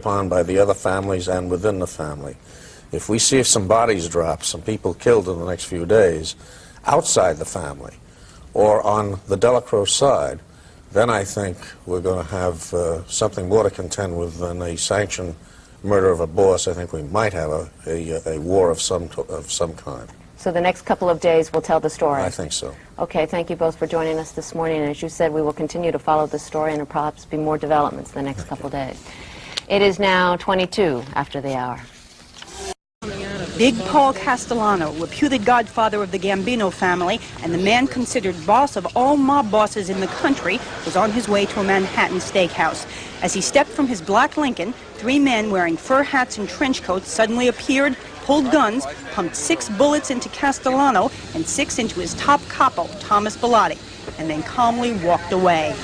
upon by the other families and within the family. If we see some bodies drop, some people killed in the next few days, outside the family, or on the Dellacroce side, then I think we're going to have something more to contend with than a sanctioned murder of a boss. I think we might have a war of some kind. So the next couple of days will tell the story? I think so. Okay, thank you both for joining us this morning. And as you said, we will continue to follow the story, and there will perhaps be more developments the next couple of days. It is now 22 after the hour. Big Paul Castellano, reputed godfather of the Gambino family and the man considered boss of all mob bosses in the country, was on his way to a Manhattan steakhouse. As he stepped from his black Lincoln, 3 men wearing fur hats and trench coats suddenly appeared, pulled guns, pumped 6 bullets into Castellano and 6 into his top capo, Thomas Bilotti, and then calmly walked away.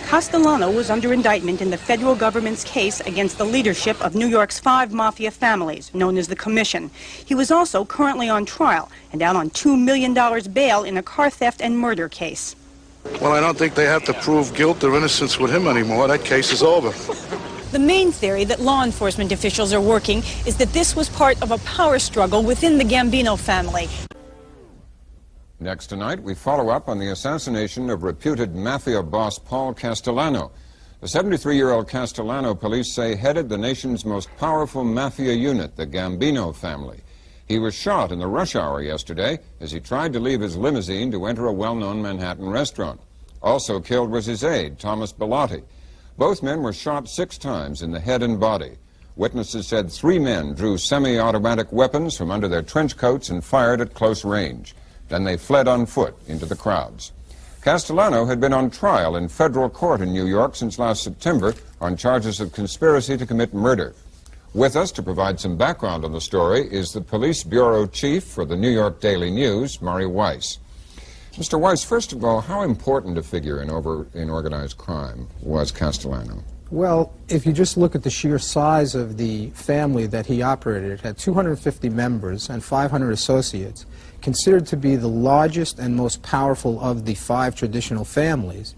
Castellano was under indictment in the federal government's case against the leadership of New York's 5 mafia families, known as the Commission. He was also currently on trial and out on $2 million bail in a car theft and murder case. Well, I don't think they have to prove guilt or innocence with him anymore. That case is over. The main theory that law enforcement officials are working is that this was part of a power struggle within the Gambino family. Next tonight, we follow up on the assassination of reputed mafia boss Paul Castellano. The 73-year-old Castellano, police say, headed the nation's most powerful mafia unit, the Gambino family. He was shot in the rush hour yesterday as he tried to leave his limousine to enter a well-known Manhattan restaurant. Also killed was his aide, Thomas Bilotti. Both men were shot 6 times in the head and body. Witnesses said 3 men drew semi-automatic weapons from under their trench coats and fired at close range. Then they fled on foot into the crowds. Castellano had been on trial in federal court in New York since last September on charges of conspiracy to commit murder. With us to provide some background on the story is the police bureau chief for the New York Daily News, Murray Weiss. Mr. Weiss, first of all, how important a figure in organized crime was Castellano? Well, if you just look at the sheer size of the family that he operated, it had 250 members and 500 associates, considered to be the largest and most powerful of the 5 traditional families.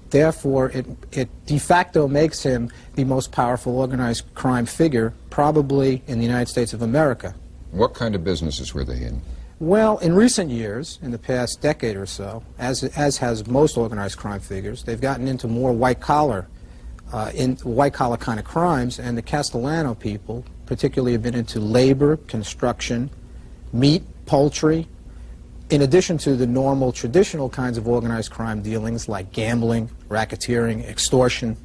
Therefore, it de facto makes him the most powerful organized crime figure probably in the United States of America. What kind of businesses were they in? Well, in recent years, in the past decade or so, as has most organized crime figures, they've gotten into more white-collar kind of crimes, and the Castellano people particularly have been into labor, construction, meat, poultry, in addition to the normal traditional kinds of organized crime dealings like gambling, racketeering, extortion.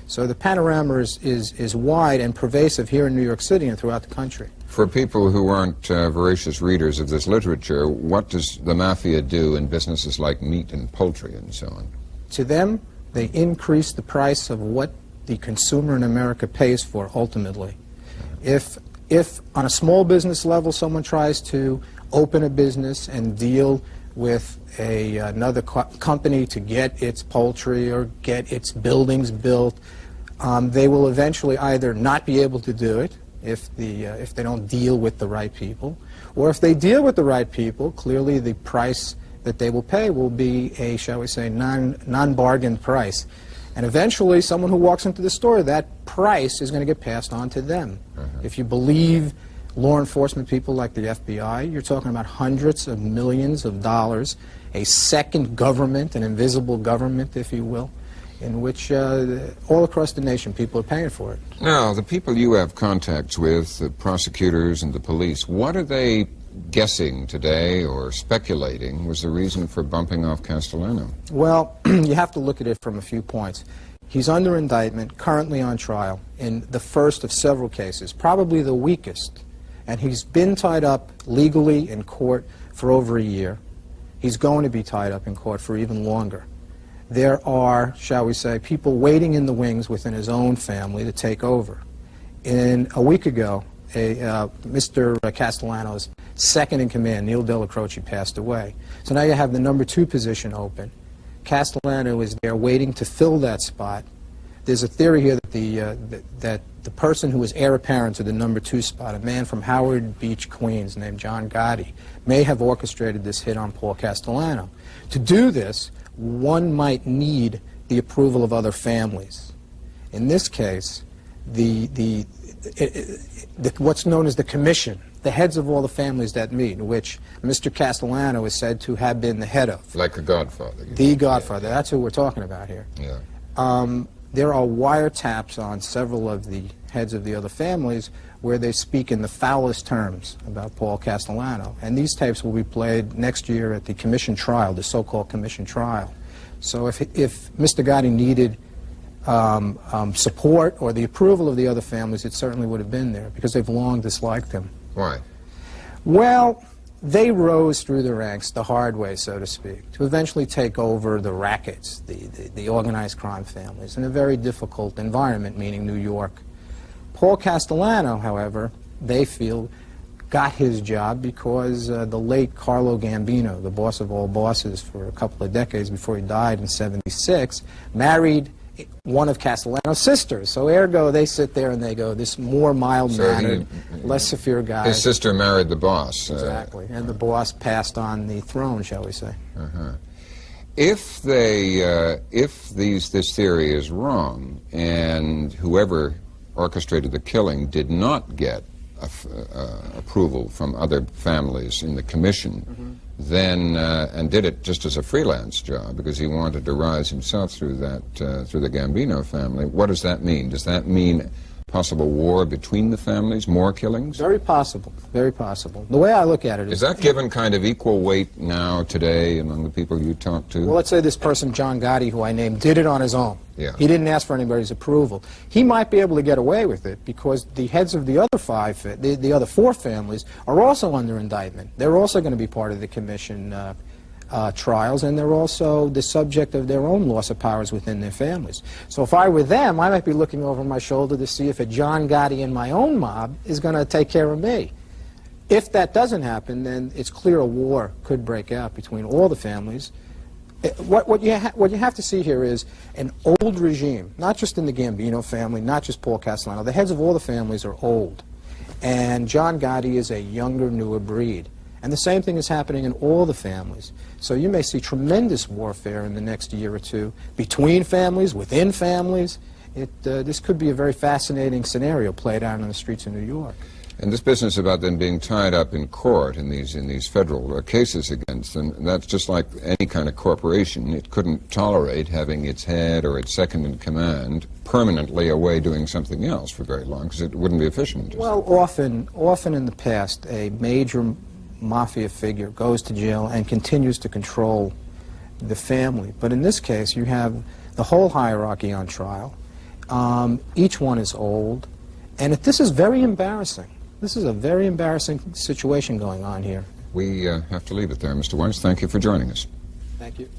So the panorama is wide and pervasive here in New York City and throughout the country. For people who aren't voracious readers of this literature, what does the mafia do in businesses like meat and poultry and so on? To them, they increase the price of what the consumer in America pays for ultimately. If on a small business level someone tries to open a business and deal with another company to get its poultry or get its buildings built, they will eventually either not be able to do it if they don't deal with the right people, or if they deal with the right people, clearly the price that they will pay will be a, shall we say, non-bargained price. And eventually, someone who walks into the store, that price is going to get passed on to them. If you believe law enforcement people like the FBI, you're talking about hundreds of millions of dollars, a second government, an invisible government, if you will, in which all across the nation people are paying for it. Now, the people you have contacts with, the prosecutors and the police, what are they guessing today or speculating was the reason for bumping off Castellano? Well, you have to look at it from a few points. He's under indictment, currently on trial, in the first of several cases, probably the weakest. And he's been tied up legally in court for over a year. He's going to be tied up in court for even longer. There are, shall we say, people waiting in the wings within his own family to take over. A week ago, Mr. Castellano's second in command, Aniello Dellacroce, passed away. So now you have the number 2 position open. Castellano is there waiting to fill that spot. There's a theory here that the person who was heir apparent to the number 2 spot, a man from Howard Beach, Queens, named John Gotti, may have orchestrated this hit on Paul Castellano. To do this, one might need the approval of other families. In this case, what's known as the commission, the heads of all the families that meet, in which Mr. Castellano is said to have been the head of. Like a godfather. The godfather. That's who we're talking about here. Yeah. There are wiretaps on several of the heads of the other families where they speak in the foulest terms about Paul Castellano. And these tapes will be played next year at the commission trial, the so-called commission trial. So if Mr. Gotti needed support or the approval of the other families, it certainly would have been there, because they've long disliked him. Why? Well, they rose through the ranks the hard way, so to speak, to eventually take over the rackets, the organized crime families, in a very difficult environment, meaning New York. Paul Castellano, however, they feel, got his job because the late Carlo Gambino, the boss of all bosses for a couple of decades before he died in '76, married one of Castellano's sisters. So ergo, they sit there and they go, this more mild-mannered, less severe guy. His sister married the boss. Exactly. And the boss passed on the throne, shall we say. If this theory is wrong, and whoever orchestrated the killing did not get approval from other families in the commission, then and did it just as a freelance job because he wanted to rise himself through that through the Gambino family, what does that mean? Does that mean possible war between the families, more killings? Very possible, very possible. The way I look at it is that given kind of equal weight now today among the people you talk to? Well, let's say this person, John Gotti, who I named, did it on his own. Yeah. He didn't ask for anybody's approval. He might be able to get away with it because the heads of the other the other four families are also under indictment. They're also going to be part of the commission trials, and they're also the subject of their own loss of powers within their families. So if I were them, I might be looking over my shoulder to see if a John Gotti in my own mob is going to take care of me. If that doesn't happen, then it's clear a war could break out between all the families. What you have to see here is an old regime, not just in the Gambino family, not just Paul Castellano. The heads of all the families are old, and John Gotti is a younger, newer breed. And the same thing is happening in all the families. So you may see tremendous warfare in the next year or two between families, within families. This could be a very fascinating scenario played out on the streets of New York. And this business about them being tied up in court in these federal cases against them, that's just like any kind of corporation. It couldn't tolerate having its head or its second in command permanently away doing something else for very long, because it wouldn't be efficient. Well, often in the past, a major mafia figure goes to jail and continues to control the family. But in this case, you have the whole hierarchy on trial. Each one is old. And this is very embarrassing. This is a very embarrassing situation going on here. We have to leave it there, Mr. Weiss. Thank you for joining us. Thank you.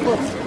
Look.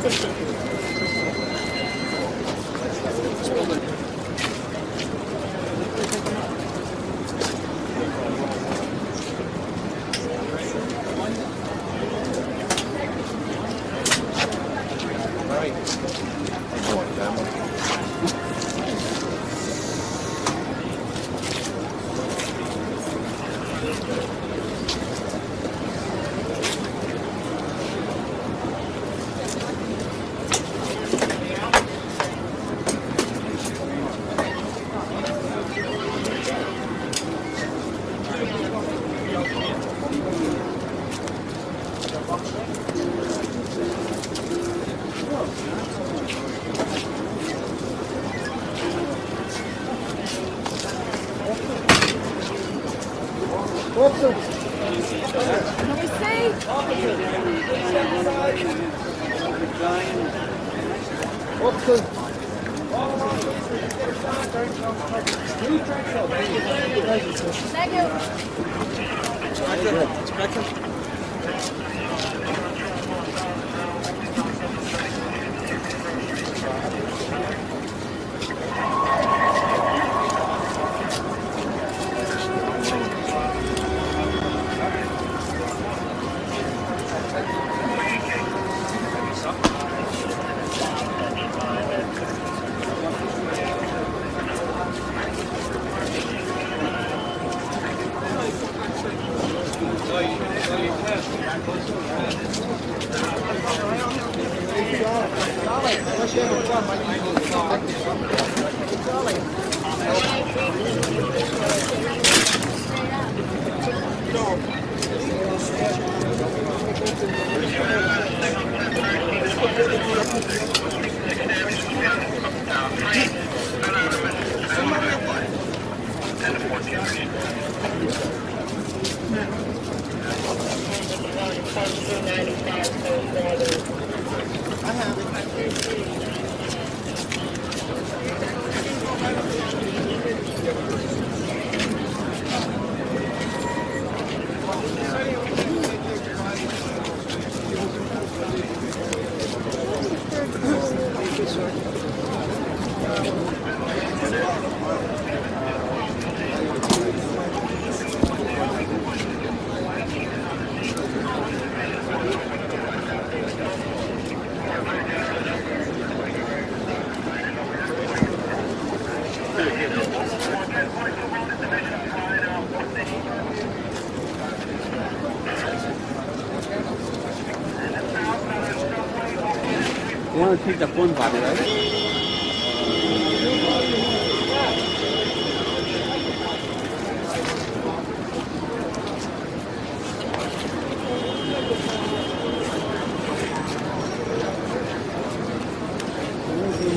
You want to take the phone, Bobby, right?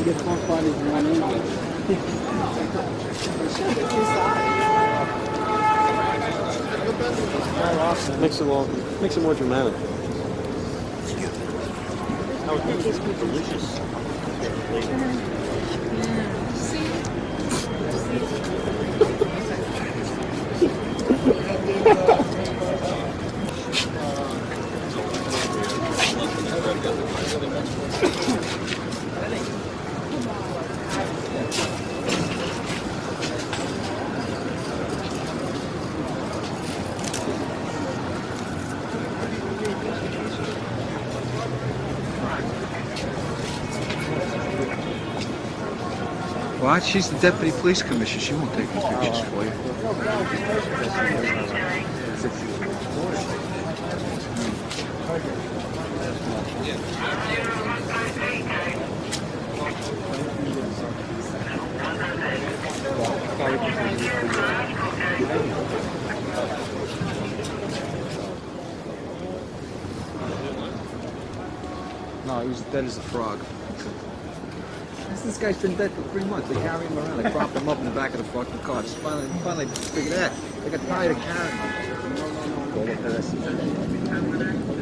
Get phone parties in one Makes it more dramatic. Oh, it tastes delicious. What? She's the deputy police commissioner. She won't take these pictures for you. No, he was dead as a frog. This guy's been dead for 3 months. They carry him around. They prop him up in the back of the fucking car. Just finally figured that. They got tired of carrying him.